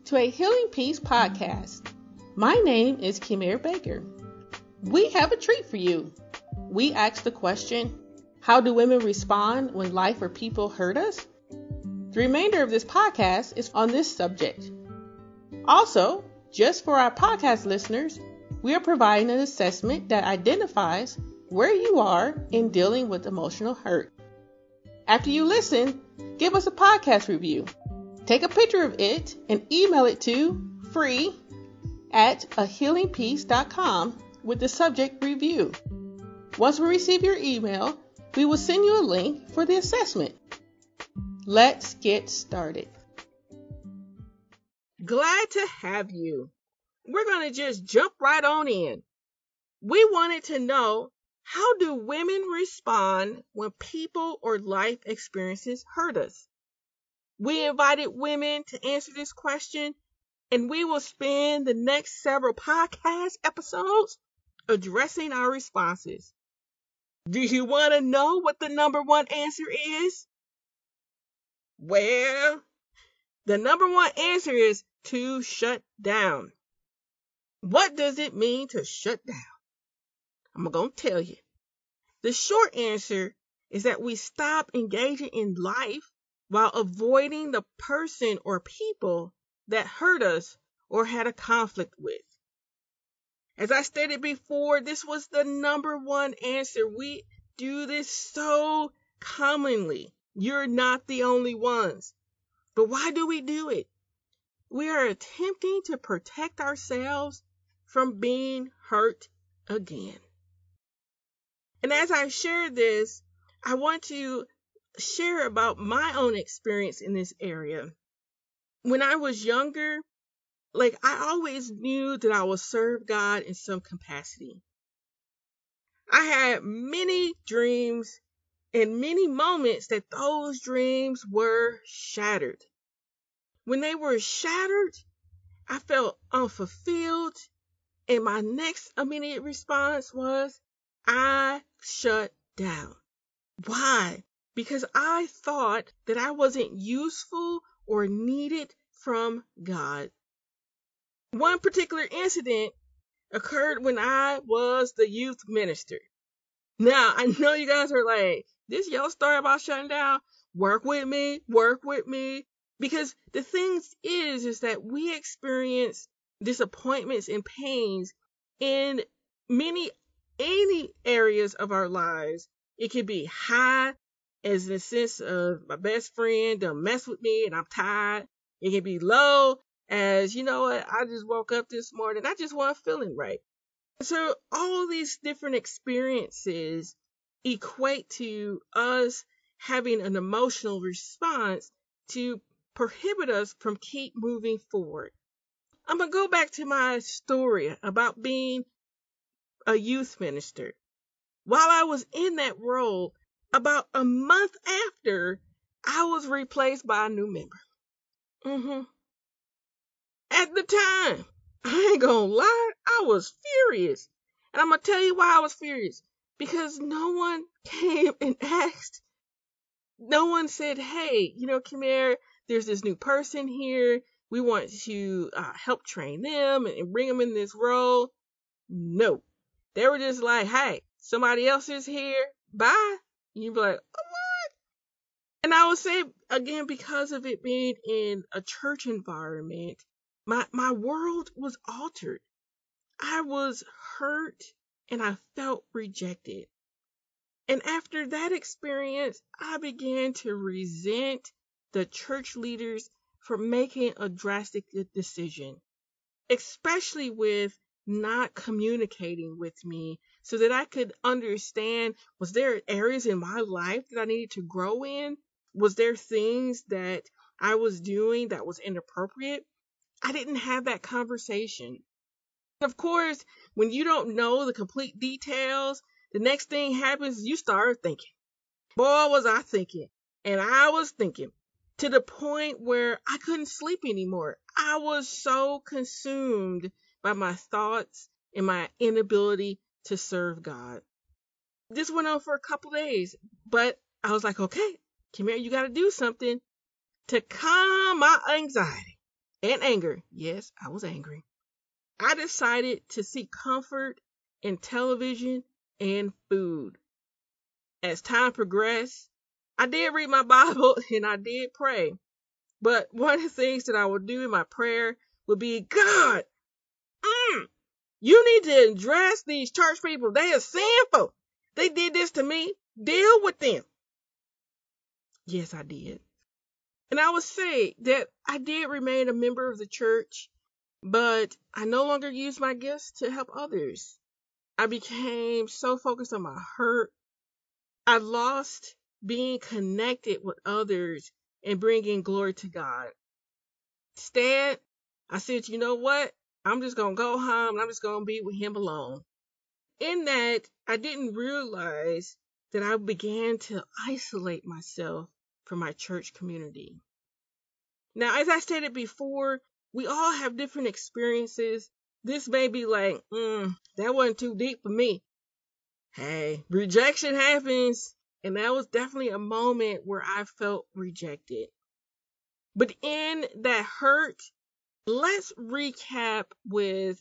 to a Healing Peace podcast. My name is Kimere Baker. We have a treat for you. We ask the question, how do women respond when life or people hurt us? The remainder of this podcast is on this subject. Also, just for our podcast listeners, we are providing an assessment that identifies where you are in dealing with emotional hurt. After you listen, give us a podcast review. Take a picture of it and email it to free@ahealingpeace.com with the subject review. Once we receive your email, we will send you a link for the assessment. Let's get started. Glad to have you. We're going to just jump right on in. We wanted to know, how do women respond when people or life experiences hurt us? We invited women to answer this question, and we will spend the next several podcast episodes addressing our responses. Do you want to know what the number one answer is? Well, the number one answer is to shut down. What does it mean to shut down? I'm going to tell you. The short answer is that we stop engaging in life while avoiding the person or people that hurt us or had a conflict with. As I stated before, this was the number one answer. We do this so commonly. You're not the only ones. But why do we do it? We are attempting to protect ourselves from being hurt again. And as I share this, I want to share about my own experience in this area. When I was younger, I always knew that I would serve God in some capacity. I had many dreams and many moments that those dreams were shattered. When they were shattered, I felt unfulfilled, and my next immediate response was, I shut down. Why? Because I thought that I wasn't useful or needed from God. One particular incident occurred when I was the youth minister. Now, I know you guys are like, this your story about shutting down? Work with me. Because the thing is that we experience disappointments and pains in any areas of our lives. It could be high, as in the sense of my best friend done mess with me and I'm tired. It can be low, as you know what, I just woke up this morning, I just wasn't feeling right. So all these different experiences equate to us having an emotional response to prohibit us from keep moving forward. I'm going to go back to my story about being a youth minister. While I was in that role, about a month after, I was replaced by a new member. At the time, I ain't gonna lie, I was furious. And I'm gonna tell you why I was furious. Because no one came and asked. No one said, hey, Kimere, there's this new person here. We want to help train them and bring them in this role. No. They were just like, hey, somebody else is here. Bye. You'd be like, what? And I would say, again, because of it being in a church environment, my world was altered. I was hurt and I felt rejected. And after that experience, I began to resent the church leaders for making a drastic decision, especially with not communicating with me so that I could understand, was there areas in my life that I needed to grow in? Was there things that I was doing that was inappropriate? I didn't have that conversation. Of course, when you don't know the complete details, the next thing happens, you start thinking. Boy, was I thinking. And I was thinking to the point where I couldn't sleep anymore. I was so consumed by my thoughts and my inability to serve God. This went on for a couple days, but I was like, okay, Kimere, you got to do something to calm my anxiety. and anger. Yes, I was angry. I decided to seek comfort in television and food. As time progressed, I did read my Bible and I did pray. But one of the things that I would do in my prayer would be, God, you need to address these church people. They are sinful. They did this to me. Deal with them. Yes, I did. And I would say that I did remain a member of the church, but I no longer used my gifts to help others. I became so focused on my hurt. I lost being connected with others and bringing glory to God. Instead, I said, you know what? I'm just going to go home and I'm just going to be with him alone. In that, I didn't realize that I began to isolate myself from my church community. Now, as I stated before, we all have different experiences. This may be like, that wasn't too deep for me. Hey, rejection happens. And that was definitely a moment where I felt rejected. But in that hurt, let's recap with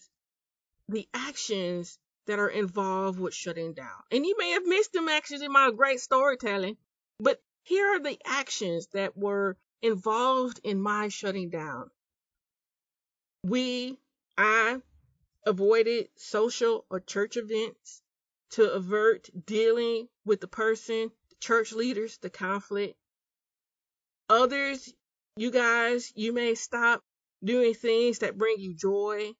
the actions that are involved with shutting down. And you may have missed them actions in my great storytelling, but here are the actions that were involved in my shutting down. I avoided social or church events to avert dealing with the person, the church leaders, the conflict. Others, you guys, you may stop doing things that bring you joy,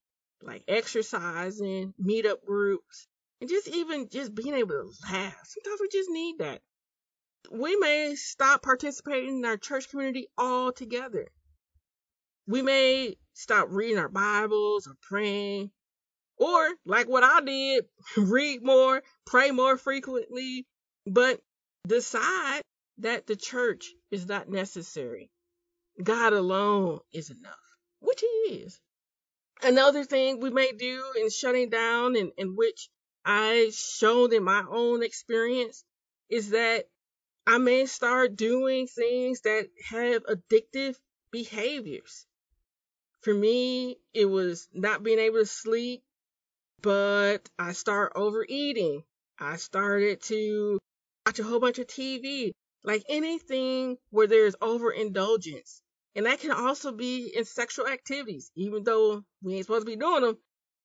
like exercising, meetup groups, and just being able to laugh. Sometimes we just need that. We may stop participating in our church community altogether. We may stop reading our Bibles or praying, or like what I did, read more, pray more frequently, but decide that the church is not necessary. God alone is enough, which he is. Another thing we may do in shutting down, in which I showed in my own experience, is that I may start doing things that have addictive behaviors. For me, it was not being able to sleep, but I start overeating. I started to watch a whole bunch of TV, like anything where there's overindulgence. And that can also be in sexual activities, even though we ain't supposed to be doing them.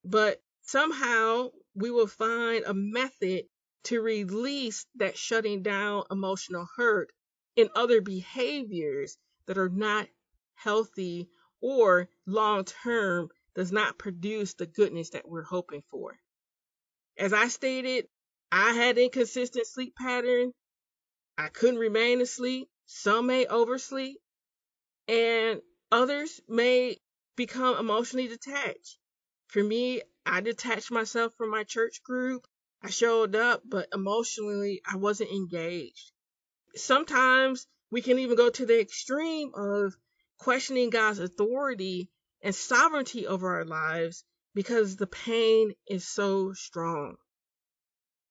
But somehow we will find a method to release that shutting down emotional hurt in other behaviors that are not healthy or long term does not produce the goodness that we're hoping for. As I stated, I had inconsistent sleep pattern. I couldn't remain asleep. Some may oversleep, and others may become emotionally detached. For me, I detached myself from my church group. I showed up, but emotionally, I wasn't engaged. Sometimes we can even go to the extreme of questioning God's authority and sovereignty over our lives because the pain is so strong.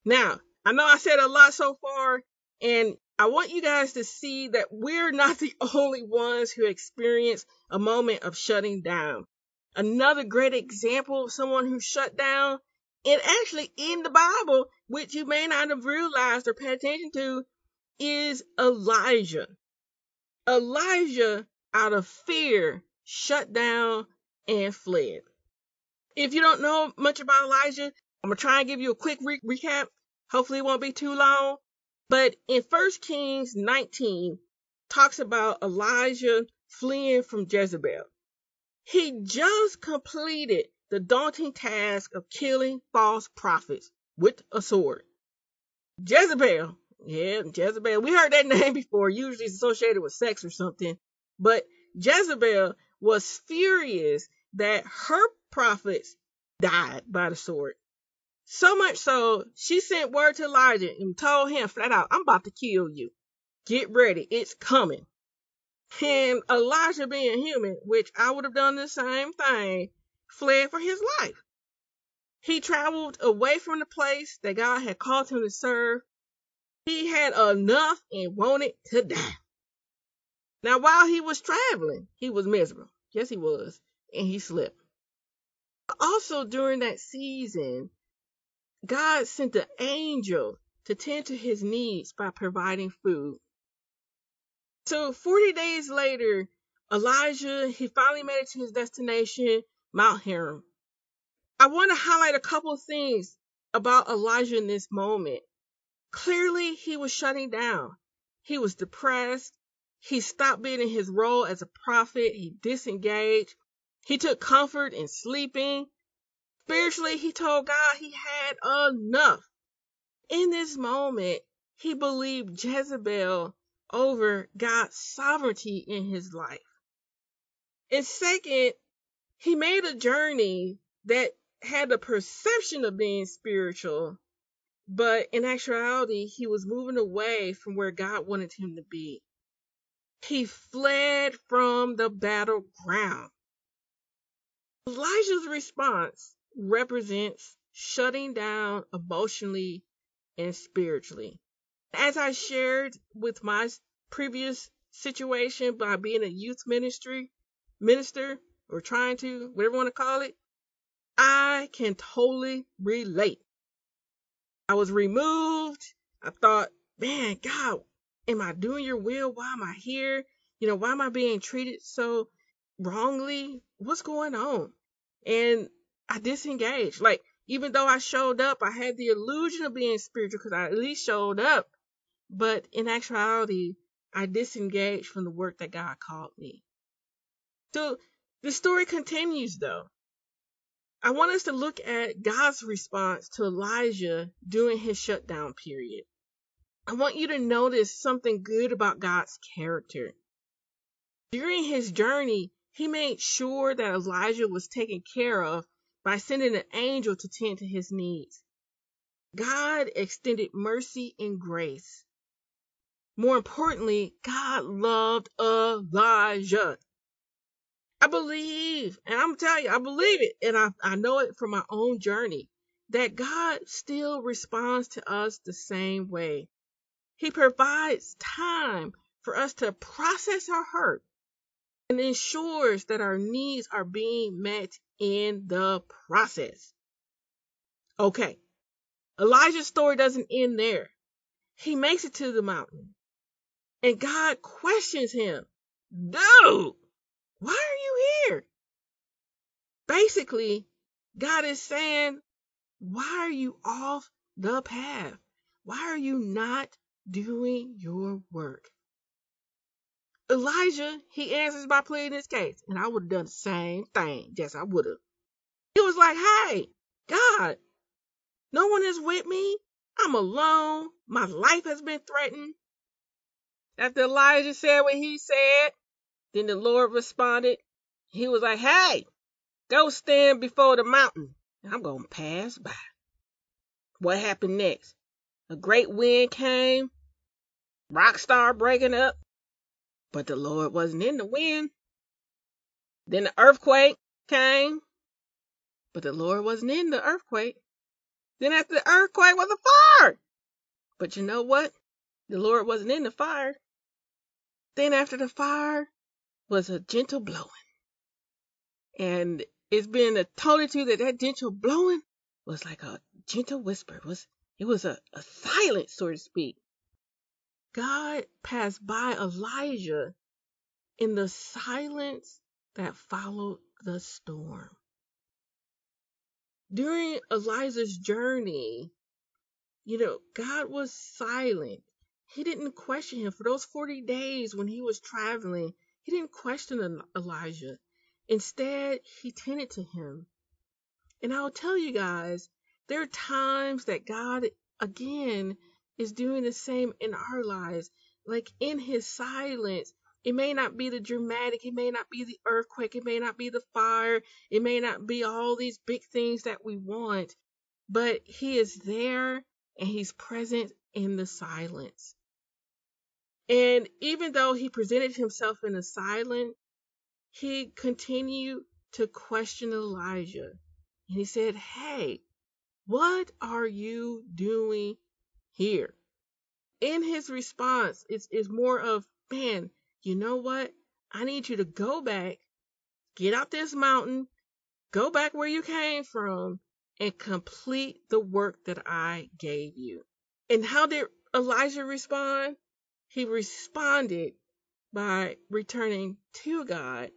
Now, I know I said a lot so far, and I want you guys to see that we're not the only ones who experience a moment of shutting down. Another great example of someone who shut down, and actually in the Bible, which you may not have realized or paid attention to, is Elijah. Elijah, out of fear, shut down and fled. If you don't know much about Elijah, I'm going to try and give you a quick recap. Hopefully it won't be too long. But in 1 Kings 19, talks about Elijah fleeing from Jezebel. He just completed the daunting task of killing false prophets with a sword. Jezebel. Yeah, Jezebel. We heard that name before. Usually it's associated with sex or something. But Jezebel was furious that her prophets died by the sword. So much so, she sent word to Elijah and told him flat out, I'm about to kill you. Get ready. It's coming. And Elijah, being human, which I would have done the same thing, fled for his life. He traveled away from the place that God had called him to serve. He had enough and wanted to die. Now, while he was traveling, he was miserable. Yes, he was. And he slipped. Also, during that season, God sent an angel to tend to his needs by providing food. So 40 days later, Elijah, he finally made it to his destination, Mount Hermon. I want to highlight a couple of things about Elijah in this moment. Clearly, he was shutting down. He was depressed. He stopped being in his role as a prophet. He disengaged. He took comfort in sleeping. Spiritually, he told God he had enough. In this moment, he believed Jezebel over God's sovereignty in his life. And second, he made a journey that had the perception of being spiritual, but in actuality, he was moving away from where God wanted him to be. He fled from the battleground. Elijah's response represents shutting down emotionally and spiritually. As I shared with my previous situation by being a youth minister, or trying to, whatever you want to call it, I can totally relate. I was removed. I thought, man, God, am I doing your will? Why am I here? Why am I being treated so wrongly? What's going on? And I disengaged. Like, even though I showed up, I had the illusion of being spiritual because I at least showed up. But in actuality, I disengaged from the work that God called me. So the story continues, though. I want us to look at God's response to Elijah during his shutdown period. I want you to notice something good about God's character. During his journey, he made sure that Elijah was taken care of by sending an angel to tend to his needs. God extended mercy and grace. More importantly, God loved Elijah. I believe, and I'm telling you, I believe it, and I know it from my own journey, that God still responds to us the same way. He provides time for us to process our hurt and ensures that our needs are being met in the process. Okay, Elijah's story doesn't end there. He makes it to the mountain, and God questions him. Dude, why are you here? Basically, God is saying, why are you off the path? Why are you not doing your work? Elijah, he answers by pleading his case, and I would have done the same thing. Yes, I would have. He was like, hey, God, no one is with me. I'm alone. My life has been threatened. After Elijah said what he said, then the Lord responded. He was like, hey, go stand before the mountain. I'm going to pass by. What happened next? A great wind came, rock started breaking up, but the Lord wasn't in the wind. Then the earthquake came, but the Lord wasn't in the earthquake. Then after the earthquake was a fire. But you know what? The Lord wasn't in the fire. Then after the fire was a gentle blowing. And it's been told to you that gentle blowing was like a gentle whisper. It was a silence, so to speak. God passed by Elijah in the silence that followed the storm. During Elijah's journey, God was silent. He didn't question him. For those 40 days when he was traveling, he didn't question Elijah. Instead, he tended to him. And I'll tell you guys, there are times that God, again, is doing the same in our lives. Like in his silence, it may not be the dramatic, it may not be the earthquake, it may not be the fire, it may not be all these big things that we want, but he is there and he's present in the silence. And even though he presented himself in the silence, he continued to question Elijah. And he said, hey, what are you doing here? In his response, it's more of, man, you know what? I need you to go back get out this mountain, go back where you came from, and complete the work that I gave you. And how did Elijah respond? He responded by returning to God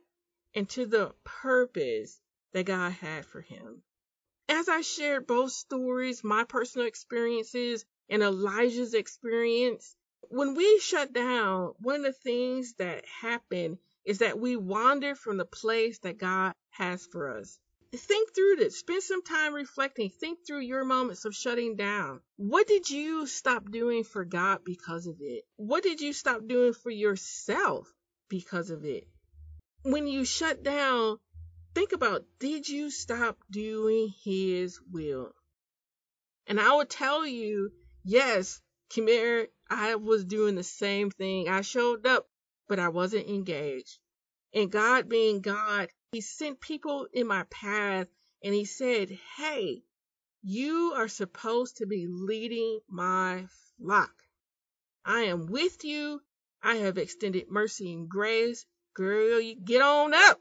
and to the purpose that God had for him. As I shared both stories, my personal experiences and Elijah's experience, when we shut down, one of the things that happen is that we wander from the place that God has for us. Think through this. Spend some time reflecting. Think through your moments of shutting down. What did you stop doing for God because of it? What did you stop doing for yourself because of it? When you shut down, think about, did you stop doing His will? And I will tell you, yes, Kimera, I was doing the same thing. I showed up, but I wasn't engaged. And God being God, He sent people in my path and He said, hey, you are supposed to be leading my flock. I am with you. I have extended mercy and grace. Girl, you get on up.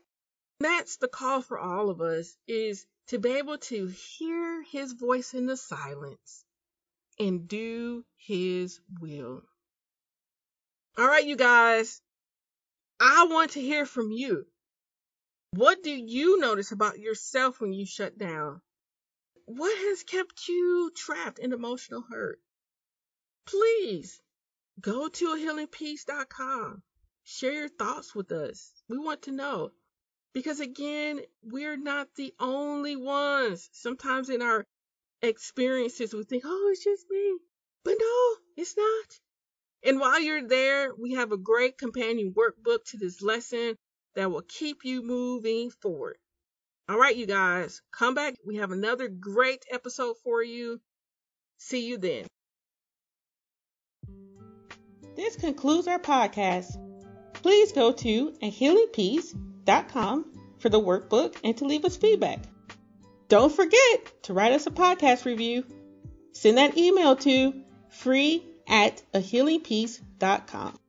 That's the call for all of us, is to be able to hear His voice in the silence and do His will. All right, you guys, I want to hear from you. What do you notice about yourself when you shut down? What has kept you trapped in emotional hurt? Please go to ahealingpeace.com. Share your thoughts with us. We want to know. Because again, we're not the only ones. Sometimes in our experiences, we think, oh, it's just me. But no, it's not. And while you're there, we have a great companion workbook to this lesson that will keep you moving forward. All right, you guys, come back. We have another great episode for you. See you then. This concludes our podcast. Please go to ahealingpeace.com for the workbook and to leave us feedback. Don't forget to write us a podcast review. Send that email to free@ahealingpeace.com.